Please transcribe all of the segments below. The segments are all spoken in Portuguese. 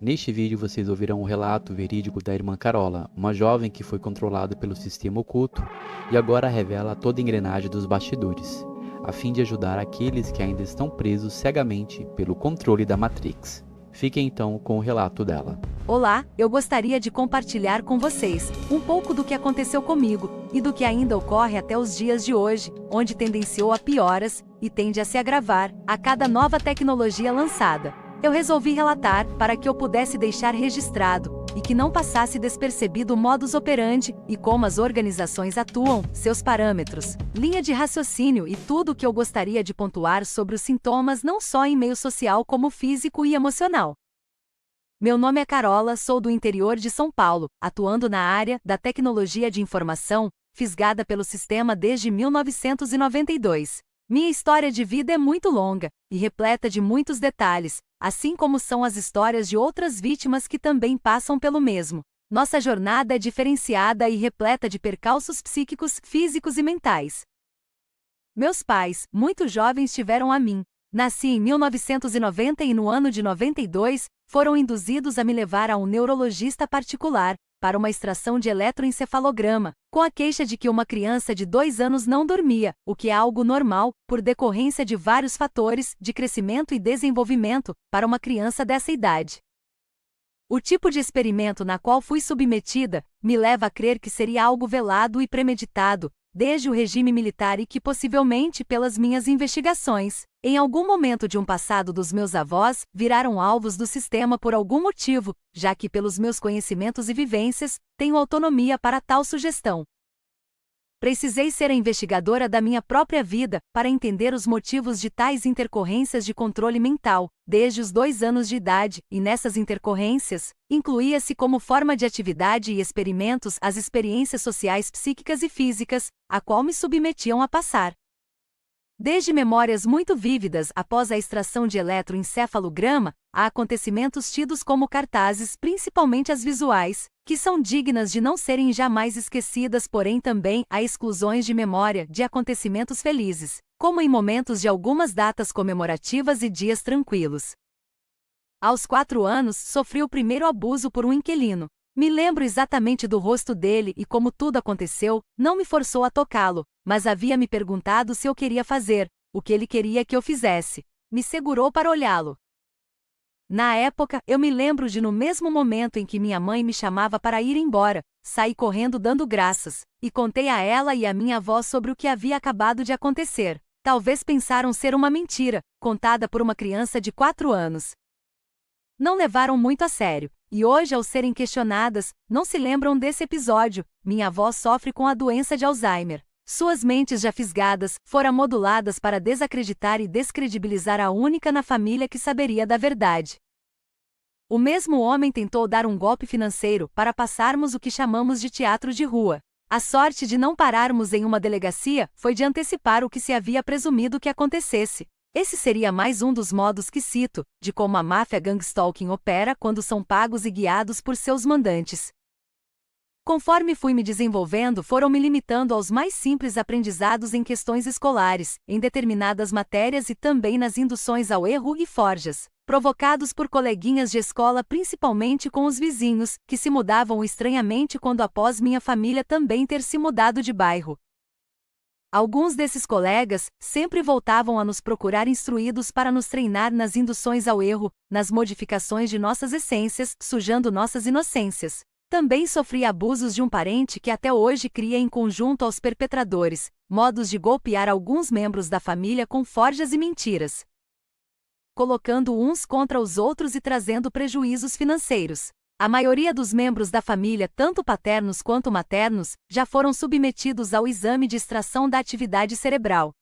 Neste vídeo vocês ouvirão o relato verídico da irmã Carola, uma jovem que foi controlada pelo sistema oculto e agora revela toda a engrenagem dos bastidores, a fim de ajudar aqueles que ainda estão presos cegamente pelo controle da Matrix. Fiquem então com o relato dela. Olá, eu gostaria de compartilhar com vocês um pouco do que aconteceu comigo e do que ainda ocorre até os dias de hoje, onde tendenciou a pioras e tende a se agravar a cada nova tecnologia lançada. Eu resolvi relatar para que eu pudesse deixar registrado e que não passasse despercebido o modus operandi e como as organizações atuam, seus parâmetros, linha de raciocínio e tudo o que eu gostaria de pontuar sobre os sintomas não só em meio social como físico e emocional. Meu nome é Carola, sou do interior de São Paulo, atuando na área da tecnologia de informação, fisgada pelo sistema desde 1992. Minha história de vida é muito longa e repleta de muitos detalhes, assim como são as histórias de outras vítimas que também passam pelo mesmo. Nossa jornada é diferenciada e repleta de percalços psíquicos, físicos e mentais. Meus pais, muito jovens, tiveram a mim. Nasci em 1990 e no ano de 92, foram induzidos a me levar a um neurologista particular, para uma extração de eletroencefalograma, com a queixa de que uma criança de 2 anos não dormia, o que é algo normal, por decorrência de vários fatores de crescimento e desenvolvimento, para uma criança dessa idade. O tipo de experimento na qual fui submetida, me leva a crer que seria algo velado e premeditado, desde o regime militar e que possivelmente pelas minhas investigações, em algum momento de um passado dos meus avós, viraram alvos do sistema por algum motivo, já que pelos meus conhecimentos e vivências, tenho autonomia para tal sugestão. Precisei ser a investigadora da minha própria vida para entender os motivos de tais intercorrências de controle mental, desde os 2 anos de idade, e nessas intercorrências, incluía-se como forma de atividade e experimentos as experiências sociais psíquicas e físicas, a qual me submetiam a passar. Desde memórias muito vívidas após a extração de eletroencefalograma, a acontecimentos tidos como cartazes, principalmente as visuais, que são dignas de não serem jamais esquecidas, porém também há exclusões de memória de acontecimentos felizes, como em momentos de algumas datas comemorativas e dias tranquilos. Aos 4 anos, sofri o primeiro abuso por um inquilino. Me lembro exatamente do rosto dele e como tudo aconteceu, não me forçou a tocá-lo, mas havia me perguntado se eu queria fazer o que ele queria que eu fizesse. Me segurou para olhá-lo. Na época, eu me lembro de no mesmo momento em que minha mãe me chamava para ir embora, saí correndo dando graças, e contei a ela e a minha avó sobre o que havia acabado de acontecer. Talvez pensaram ser uma mentira, contada por uma criança de 4 anos. Não levaram muito a sério, e hoje, ao serem questionadas, não se lembram desse episódio. Minha avó sofre com a doença de Alzheimer. Suas mentes já fisgadas foram moduladas para desacreditar e descredibilizar a única na família que saberia da verdade. O mesmo homem tentou dar um golpe financeiro para passarmos o que chamamos de teatro de rua. A sorte de não pararmos em uma delegacia foi de antecipar o que se havia presumido que acontecesse. Esse seria mais um dos modos que cito, de como a máfia gangstalking opera quando são pagos e guiados por seus mandantes. Conforme fui me desenvolvendo, foram me limitando aos mais simples aprendizados em questões escolares, em determinadas matérias e também nas induções ao erro e forjas, provocados por coleguinhas de escola, principalmente com os vizinhos, que se mudavam estranhamente quando após minha família também ter se mudado de bairro. Alguns desses colegas sempre voltavam a nos procurar instruídos para nos treinar nas induções ao erro, nas modificações de nossas essências, sujando nossas inocências. Também sofri abusos de um parente que até hoje cria em conjunto aos perpetradores, modos de golpear alguns membros da família com forjas e mentiras, colocando uns contra os outros e trazendo prejuízos financeiros. A maioria dos membros da família, tanto paternos quanto maternos, já foram submetidos ao exame de extração da atividade cerebral.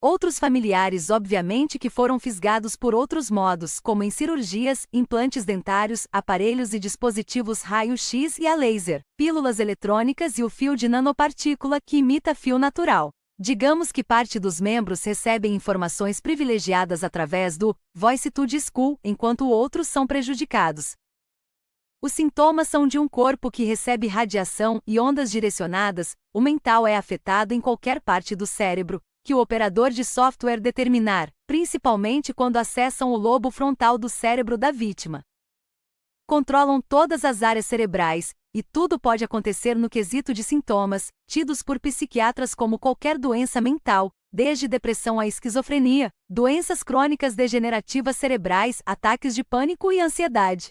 Outros familiares, obviamente, que foram fisgados por outros modos, como em cirurgias, implantes dentários, aparelhos e dispositivos raio-x e a laser, pílulas eletrônicas e o fio de nanopartícula que imita fio natural. Digamos que parte dos membros recebem informações privilegiadas através do Voice to the School, enquanto outros são prejudicados. Os sintomas são de um corpo que recebe radiação e ondas direcionadas, o mental é afetado em qualquer parte do cérebro, que o operador de software determinar, principalmente quando acessam o lobo frontal do cérebro da vítima. controlam todas as áreas cerebrais, e tudo pode acontecer no quesito de sintomas, tidos por psiquiatras como qualquer doença mental, desde depressão à esquizofrenia, doenças crônicas degenerativas cerebrais, ataques de pânico e ansiedade.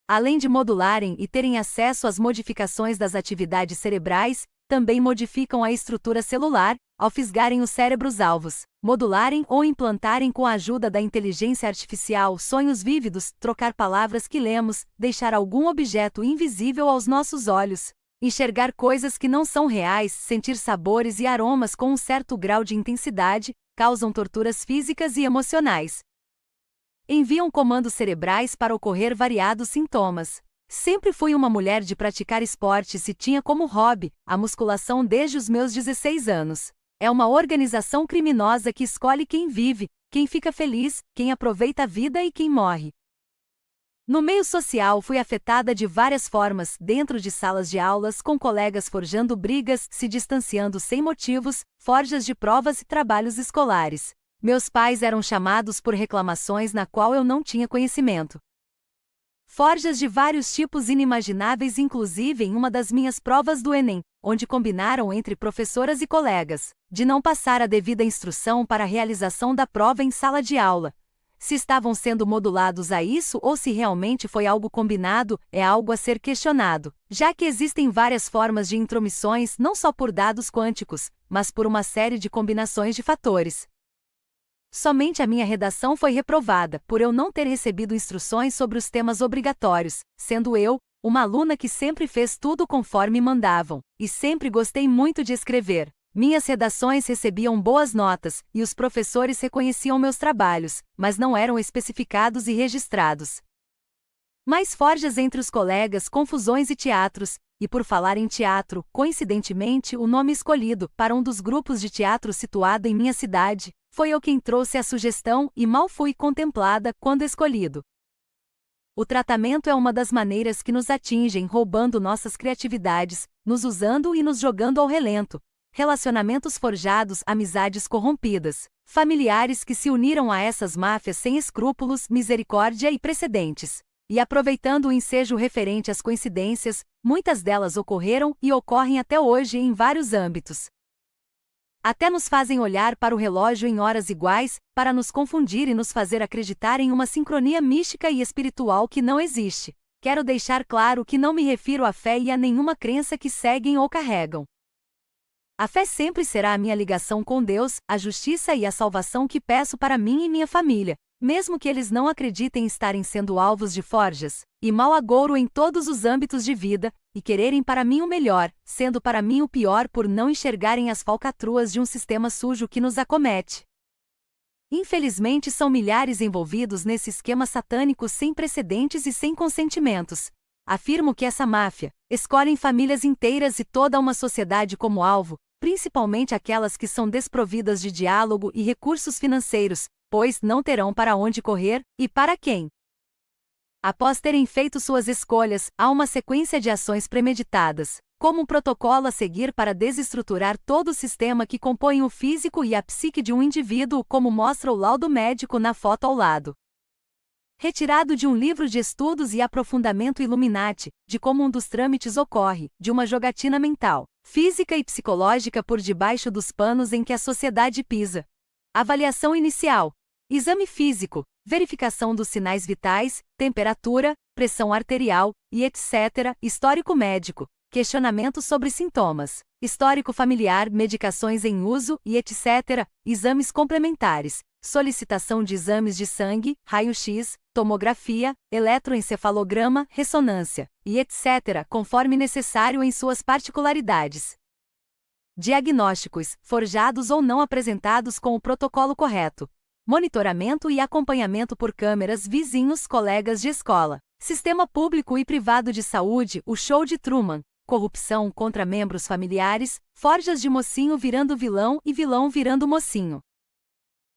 Além de modularem e terem acesso às modificações das atividades cerebrais, também modificam a estrutura celular, ao fisgarem os cérebros alvos, modularem ou implantarem com a ajuda da inteligência artificial sonhos vívidos, trocar palavras que lemos, deixar algum objeto invisível aos nossos olhos, enxergar coisas que não são reais, sentir sabores e aromas com um certo grau de intensidade, causam torturas físicas e emocionais. Enviam comandos cerebrais para ocorrer variados sintomas. Sempre fui uma mulher de praticar esportes e tinha como hobby a musculação desde os meus 16 anos. É uma organização criminosa que escolhe quem vive, quem fica feliz, quem aproveita a vida e quem morre. No meio social fui afetada de várias formas, dentro de salas de aulas com colegas forjando brigas, se distanciando sem motivos, forjas de provas e trabalhos escolares. Meus pais eram chamados por reclamações na qual eu não tinha conhecimento. Forjas de vários tipos inimagináveis, inclusive em uma das minhas provas do Enem, onde combinaram entre professoras e colegas, de não passar a devida instrução para a realização da prova em sala de aula. Se estavam sendo modulados a isso ou se realmente foi algo combinado, é algo a ser questionado, já que existem várias formas de intromissões não só por dados quânticos, mas por uma série de combinações de fatores. Somente a minha redação foi reprovada, por eu não ter recebido instruções sobre os temas obrigatórios, sendo eu, uma aluna que sempre fez tudo conforme mandavam, e sempre gostei muito de escrever. Minhas redações recebiam boas notas, e os professores reconheciam meus trabalhos, mas não eram especificados e registrados. Mais forjas entre os colegas, confusões e teatros, e por falar em teatro, coincidentemente o nome escolhido para um dos grupos de teatro situado em minha cidade, foi eu quem trouxe a sugestão e mal fui contemplada quando escolhido. O tratamento é uma das maneiras que nos atingem, roubando nossas criatividades, nos usando e nos jogando ao relento. Relacionamentos forjados, amizades corrompidas, familiares que se uniram a essas máfias sem escrúpulos, misericórdia e precedentes. E aproveitando o ensejo referente às coincidências, muitas delas ocorreram e ocorrem até hoje em vários âmbitos. Até nos fazem olhar para o relógio em horas iguais, para nos confundir e nos fazer acreditar em uma sincronia mística e espiritual que não existe. Quero deixar claro que não me refiro à fé e a nenhuma crença que seguem ou carregam. A fé sempre será a minha ligação com Deus, a justiça e a salvação que peço para mim e minha família, mesmo que eles não acreditem estarem sendo alvos de forjas e mau agouro em todos os âmbitos de vida, e quererem para mim o melhor, sendo para mim o pior por não enxergarem as falcatruas de um sistema sujo que nos acomete. Infelizmente são milhares envolvidos nesse esquema satânico sem precedentes e sem consentimentos. Afirmo que essa máfia escolhem famílias inteiras e toda uma sociedade como alvo, principalmente aquelas que são desprovidas de diálogo e recursos financeiros, pois não terão para onde correr, e para quem. Após terem feito suas escolhas, há uma sequência de ações premeditadas, como um protocolo a seguir para desestruturar todo o sistema que compõe o físico e a psique de um indivíduo, como mostra o laudo médico na foto ao lado. Retirado de um livro de estudos e aprofundamento Illuminati, de como um dos trâmites ocorre, de uma jogatina mental, física e psicológica por debaixo dos panos em que a sociedade pisa. Avaliação inicial. Exame físico, verificação dos sinais vitais, temperatura, pressão arterial, e etc., histórico médico, questionamento sobre sintomas, histórico familiar, medicações em uso, e etc., exames complementares, solicitação de exames de sangue, raio-x, tomografia, eletroencefalograma, ressonância, e etc., conforme necessário em suas particularidades. Diagnósticos, forjados ou não apresentados com o protocolo correto. Monitoramento e acompanhamento por câmeras, vizinhos, colegas de escola. Sistema público e privado de saúde, o show de Truman. Corrupção contra membros familiares, forjas de mocinho virando vilão e vilão virando mocinho.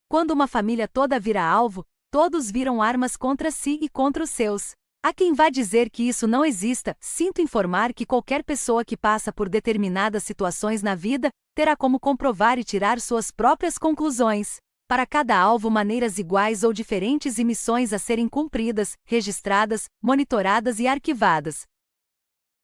Quando uma família toda vira alvo, todos viram armas contra si e contra os seus. Há quem vá dizer que isso não exista. Sinto informar que qualquer pessoa que passa por determinadas situações na vida, terá como comprovar e tirar suas próprias conclusões. Para cada alvo, maneiras iguais ou diferentes e missões a serem cumpridas, registradas, monitoradas e arquivadas.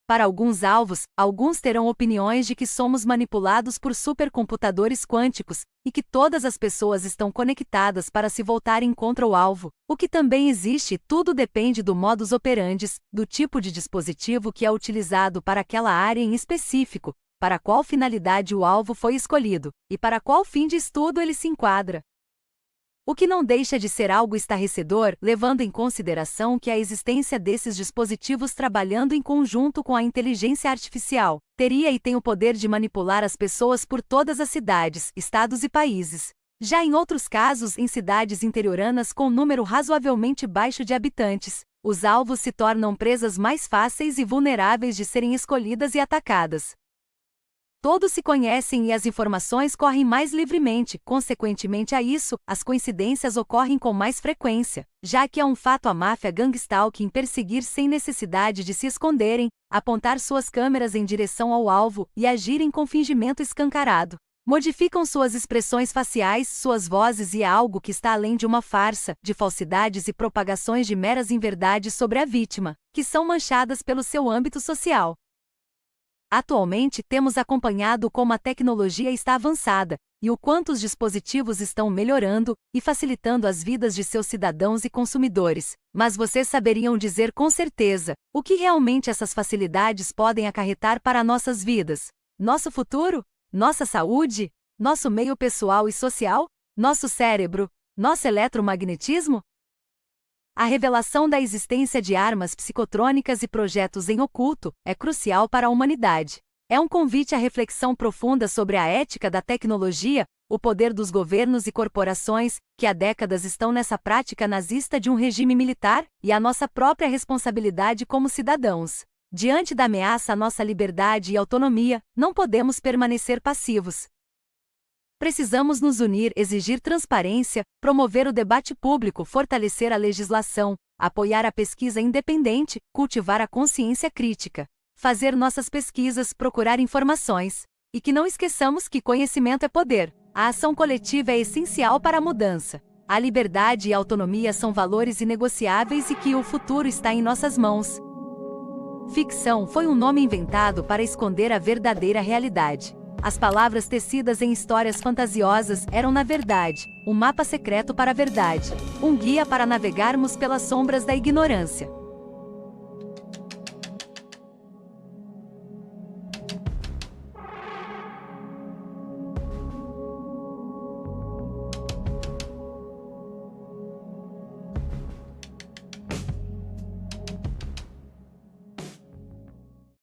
Para alguns alvos, alguns terão opiniões de que somos manipulados por supercomputadores quânticos, e que todas as pessoas estão conectadas para se voltarem contra o alvo. O que também existe, tudo depende do modus operandi, do tipo de dispositivo que é utilizado para aquela área em específico, para qual finalidade o alvo foi escolhido, e para qual fim de estudo ele se enquadra. O que não deixa de ser algo estarrecedor, levando em consideração que a existência desses dispositivos trabalhando em conjunto com a inteligência artificial, teria e tem o poder de manipular as pessoas por todas as cidades, estados e países. Já em outros casos, em cidades interioranas com número razoavelmente baixo de habitantes, os alvos se tornam presas mais fáceis e vulneráveis de serem escolhidas e atacadas. Todos se conhecem e as informações correm mais livremente, consequentemente a isso, as coincidências ocorrem com mais frequência, já que é um fato a máfia gangstalking perseguir sem necessidade de se esconderem, apontar suas câmeras em direção ao alvo e agirem com fingimento escancarado. Modificam suas expressões faciais, suas vozes e algo que está além de uma farsa, de falsidades e propagações de meras inverdades sobre a vítima, que são manchadas pelo seu âmbito social. Atualmente, temos acompanhado como a tecnologia está avançada, e o quanto os dispositivos estão melhorando e facilitando as vidas de seus cidadãos e consumidores. Mas vocês saberiam dizer com certeza o que realmente essas facilidades podem acarretar para nossas vidas? Nosso futuro? Nossa saúde? Nosso meio pessoal e social? Nosso cérebro? Nosso eletromagnetismo? A revelação da existência de armas psicotrônicas e projetos em oculto é crucial para a humanidade. É um convite à reflexão profunda sobre a ética da tecnologia, o poder dos governos e corporações, que há décadas estão nessa prática nazista de um regime militar, e a nossa própria responsabilidade como cidadãos. Diante da ameaça à nossa liberdade e autonomia, não podemos permanecer passivos. Precisamos nos unir, exigir transparência, promover o debate público, fortalecer a legislação, apoiar a pesquisa independente, cultivar a consciência crítica, fazer nossas pesquisas, procurar informações. E que não esqueçamos que conhecimento é poder. A ação coletiva é essencial para a mudança. A liberdade e a autonomia são valores inegociáveis e que o futuro está em nossas mãos. Ficção foi um nome inventado para esconder a verdadeira realidade. As palavras tecidas em histórias fantasiosas eram, na verdade, um mapa secreto para a verdade, um guia para navegarmos pelas sombras da ignorância.